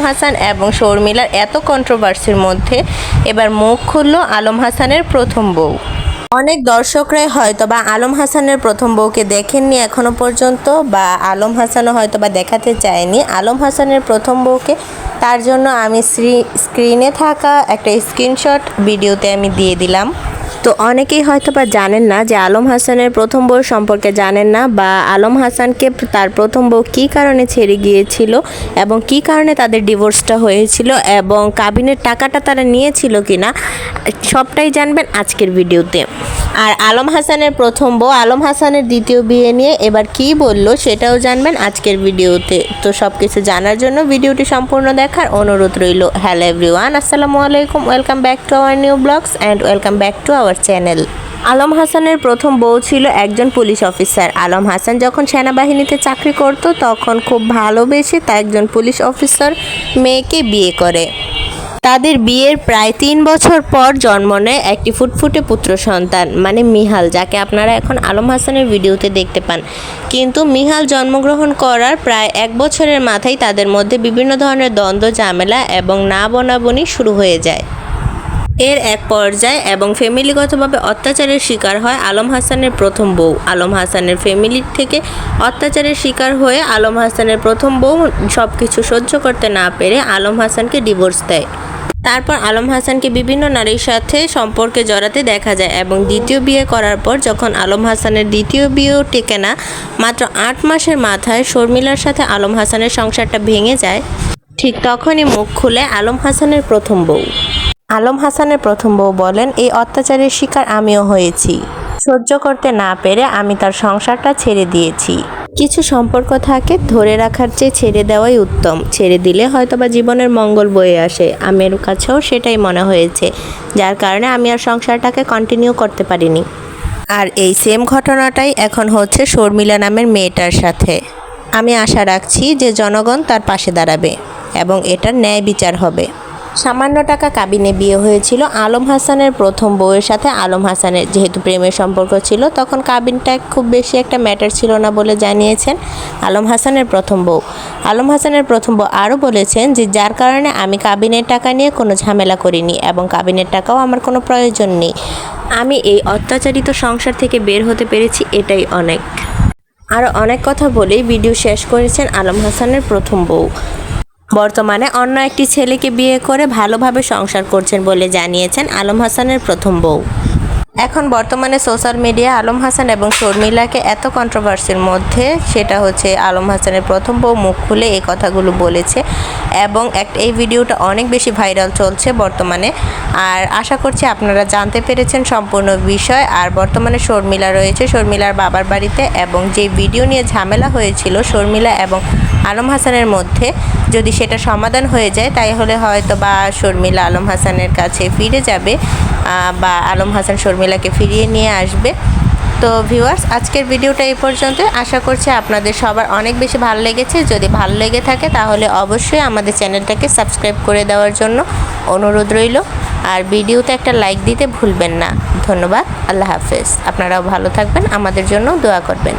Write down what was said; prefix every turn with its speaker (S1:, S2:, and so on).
S1: হাসান এবং শর্মিলার এত কন্ট্রোভার্সির মধ্যে এবার মুখ খুলল আলম হাসানের প্রথম বউ। অনেক দর্শকরাই হয়তো বা আলম হাসানের প্রথম বউকে দেখেননি এখনো পর্যন্ত, বা আলম হাসানও হয়তো বা দেখাতে চায়নি আলম হাসানের প্রথম বউকে। তার জন্য আমি স্ক্রিনে থাকা একটা স্ক্রিনশট ভিডিওতে আমি দিয়ে দিলাম। তো অনেকেই হয়তো বা জানেন না যে আলম হাসানের প্রথম বউ সম্পর্কে জানেন না, বা আলম হাসানকে তার প্রথম বউ কী কারণে ছেড়ে গিয়েছিল এবং কী কারণে তাদের ডিভোর্সটা হয়েছিল এবং কাবিনের টাকাটা তারা নিয়েছিল কিনা, সবটাই জানবেন আজকের ভিডিওতে। আর আলম হাসানের প্রথম বউ আলম হাসানের দ্বিতীয় বিয়ে নিয়ে এবার কি বলল সেটাও জানবেন আজকের ভিডিওতে। তো সব কিছু জানার জন্য ভিডিওটি সম্পূর্ণ দেখার অনুরোধ রইল। হ্যালো এভরিওয়ান, আসসালামু আলাইকুম, welcome back to our new blogs and welcome back to our channel. Alam হাসানের প্রথম বউ ছিল একজন পুলিশ অফিসার। আলম হাসান যখন সেনাবাহিনীতে চাকরি করত তখন খুব ভালোবেসে তা একজন পুলিশ অফিসার মেয়েকে বিয়ে করে। তাদের বিয়ের প্রায় 3 বছর পর জন্ম নেয় একটি ফুটফুটে পুত্র সন্তান, মানে মিহাল, যাকে আপনারা এখন আলম হাসানের ভিডিওতে দেখতে পান। কিন্তু মিহাল জন্মগ্রহণ করার প্রায় 1 বছরের মাথায় তাদের মধ্যে বিভিন্ন ধরনের দ্বন্দ্ব, ঝামেলা এবং না বনাবনি শুরু হয়ে যায়। এর এক পর্যায়ে এবং ফ্যামিলিগতভাবে অত্যাচারের শিকার হয় আলম হাসানের প্রথম বউ। আলম হাসানের ফ্যামিলির থেকে অত্যাচারের শিকার হয়ে আলম হাসানের প্রথম বউ সব কিছু সহ্য করতে না পেরে আলম হাসানকে ডিভোর্স দেয়। তারপর আলম হাসানকে বিভিন্ন নারীর সাথে সম্পর্কে জড়াতে দেখা যায় এবং দ্বিতীয় বিয়ে করার পর যখন আলম হাসানের দ্বিতীয় বিয়েও টেকে না, মাত্র 8 মাসের মাথায় শর্মিলার সাথে আলম হাসানের সংসারটা ভেঙে যায়। ঠিক তখনই মুখ খুলে আলম হাসানের প্রথম বউ। আলম হাসানের প্রথম বউ বলেন, এই অত্যাচারের শিকার আমিও হয়েছি, সহ্য করতে না পেরে আমি তার সংসারটা ছেড়ে দিয়েছি। কিছু সম্পর্ক থাকে ধরে রাখার চেয়ে ছেড়ে দেওয়াই উত্তম। ছেড়ে দিলে হয়তোবা জীবনের মঙ্গল বয়ে আসে। আমার কাছেও সেটাই মনে হয়েছে, যার কারণে আমি আর সংসারটাকে কন্টিনিউ করতে পারিনি। আর এই সেম ঘটনাটাই এখন হচ্ছে শর্মিলা নামের মেয়েটার সাথে। আমি আশা রাখছি যে জনগণ তার পাশে দাঁড়াবে এবং এটার ন্যায় বিচার হবে। সামান্য টাকা কাবিনে বিয়ে হয়েছিল আলম হাসানের প্রথম বউয়ের সাথে। আলম হাসানের যেহেতু প্রেমের সম্পর্ক ছিল তখন কাবিনটা খুব বেশি একটা ম্যাটার ছিল না বলে জানিয়েছেন আলম হাসানের প্রথম বউ। আলম হাসানের প্রথম বউ আরও বলেছেন যে যার কারণে আমি কাবিনের টাকা নিয়ে কোনো ঝামেলা করিনি এবং কাবিনের টাকাও আমার কোনো প্রয়োজন নেই। আমি এই অত্যাচারিত সংসার থেকে বের হতে পেরেছি, এটাই অনেক। আরও অনেক কথা বলেই ভিডিও শেষ করেছেন আলম হাসানের প্রথম বউ। বর্তমানে অন্য একটি ছেলেকে বিয়ে করে ভালোভাবে সংসার করছেন বলে জানিয়েছেন আলম হাসানের প্রথম বউ। এখন বর্তমানে সোশ্যাল মিডিয়া আলম হাসান এবং শর্মিলাকে এত কন্ট্রোভার্সির মধ্যে, সেটা হচ্ছে আলম হাসানের প্রথম বউ মুখ খুলে এই কথাগুলো বলেছে এবং এই ভিডিওটা অনেক বেশি ভাইরাল চলছে বর্তমানে। আর আশা করছি আপনারা জানতে পেরেছেন সম্পূর্ণ বিষয়। আর বর্তমানে শর্মিলা রয়েছে শর্মিলার বাবার বাড়িতে এবং যে ভিডিও নিয়ে ঝামেলা হয়েছিল শর্মিলা এবং আলম হাসানের মধ্যে, যদি সেটা সমাধান হয়ে যায় তাহলে হয়তো বা শর্মিলা আলম হাসানের কাছে ফিরে যাবে বা আলম হাসান শর্মিলাকে ফিরিয়ে নিয়ে আসবে। তো ভিউয়ার্স, আজকের ভিডিওটা এই পর্যন্ত। আশা করছি আপনাদের সবার অনেক বেশি ভালো লেগেছে। যদি ভালো লেগে থাকে তাহলে অবশ্যই আমাদের চ্যানেলটাকে সাবস্ক্রাইব করে দেওয়ার জন্য অনুরোধ রইল। আর ভিডিওতে একটা লাইক দিতে ভুলবেন না। ধন্যবাদ, আল্লাহ হাফেজ। আপনারাও ভালো থাকবেন, আমাদের জন্য দোয়া করবেন।